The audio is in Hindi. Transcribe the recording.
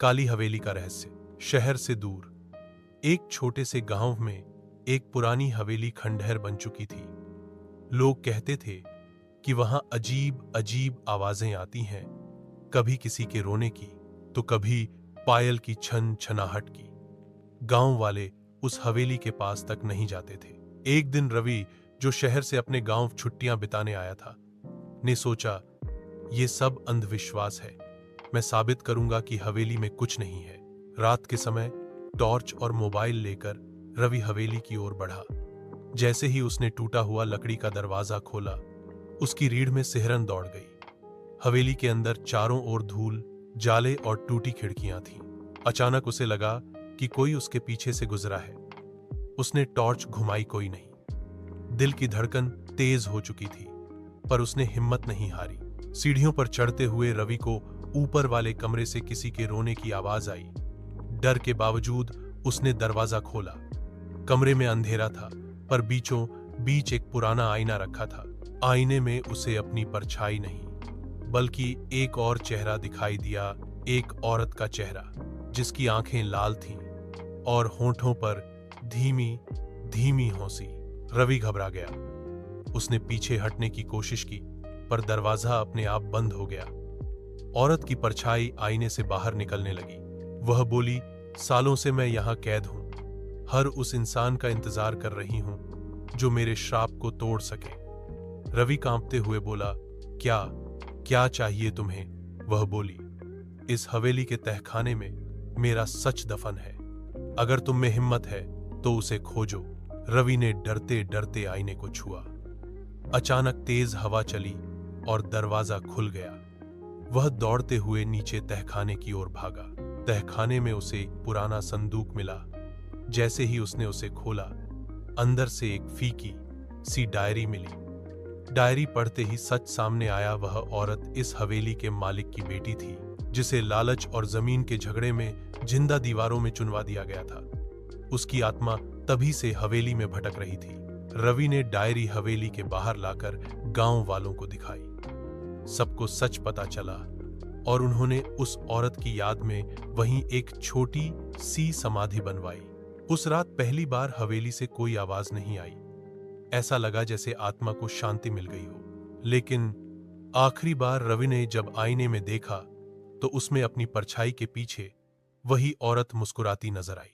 काली हवेली का रहस्य। शहर से दूर एक छोटे से गांव में एक पुरानी हवेली खंडहर बन चुकी थी। लोग कहते थे कि वहां अजीब अजीब आवाजें आती हैं, कभी किसी के रोने की तो कभी पायल की छन छनाहट की। गांव वाले उस हवेली के पास तक नहीं जाते थे। एक दिन रवि, जो शहर से अपने गांव छुट्टियां बिताने आया था, ने सोचा, ये सब अंधविश्वास है, मैं साबित करूंगा कि हवेली में कुछ नहीं है। रात के समय टॉर्च और मोबाइल लेकर रवि हवेली की ओर बढ़ा। जैसे ही उसने टूटा हुआ लकड़ी का दरवाजा खोला, उसकी रीढ़ में सिहरन दौड़ गई। हवेली के अंदर चारों ओर धूल, जाले और टूटी खिड़कियां थीं। अचानक उसे लगा कि कोई उसके पीछे से गुजरा है। उसने टॉर्च घुमाई, कोई नहीं। दिल की धड़कन तेज हो चुकी थी, पर उसने हिम्मत नहीं हारी। सीढ़ियों पर चढ़ते हुए रवि को ऊपर वाले कमरे से किसी के रोने की आवाज आई। डर के बावजूद उसने दरवाजा खोला। कमरे में अंधेरा था, पर बीचों बीच एक पुराना आईना रखा था। आईने में उसे अपनी परछाई नहीं, बल्कि एक और चेहरा दिखाई दिया। एक औरत का चेहरा, जिसकी आंखें लाल थीं और होंठों पर धीमी धीमी हंसी। रवि घबरा गया। उसने पीछे हटने की कोशिश की, पर दरवाजा अपने आप बंद हो गया। औरत की परछाई आईने से बाहर निकलने लगी। वह बोली, सालों से मैं यहां कैद हूं, हर उस इंसान का इंतजार कर रही हूं जो मेरे श्राप को तोड़ सके। रवि कांपते हुए बोला, क्या क्या चाहिए तुम्हें? वह बोली, इस हवेली के तहखाने में मेरा सच दफन है, अगर तुम में हिम्मत है तो उसे खोजो। रवि ने डरते डरते आईने को छुआ। अचानक तेज हवा चली और दरवाजा खुल गया। वह दौड़ते हुए नीचे तहखाने की ओर भागा। तहखाने में उसे एक पुराना संदूक मिला। जैसे ही उसने उसे खोला, अंदर से एक फीकी सी डायरी मिली। डायरी पढ़ते ही सच सामने आया। वह औरत इस हवेली के मालिक की बेटी थी, जिसे लालच और जमीन के झगड़े में जिंदा दीवारों में चुनवा दिया गया था। उसकी आत्मा तभी से हवेली में भटक रही थी। रवि ने डायरी हवेली के बाहर लाकर गांव वालों को दिखाई। सबको सच पता चला और उन्होंने उस औरत की याद में वहीं एक छोटी सी समाधि बनवाई। उस रात पहली बार हवेली से कोई आवाज नहीं आई। ऐसा लगा जैसे आत्मा को शांति मिल गई हो। लेकिन आखिरी बार रवि ने जब आईने में देखा, तो उसमें अपनी परछाई के पीछे वही औरत मुस्कुराती नजर आई।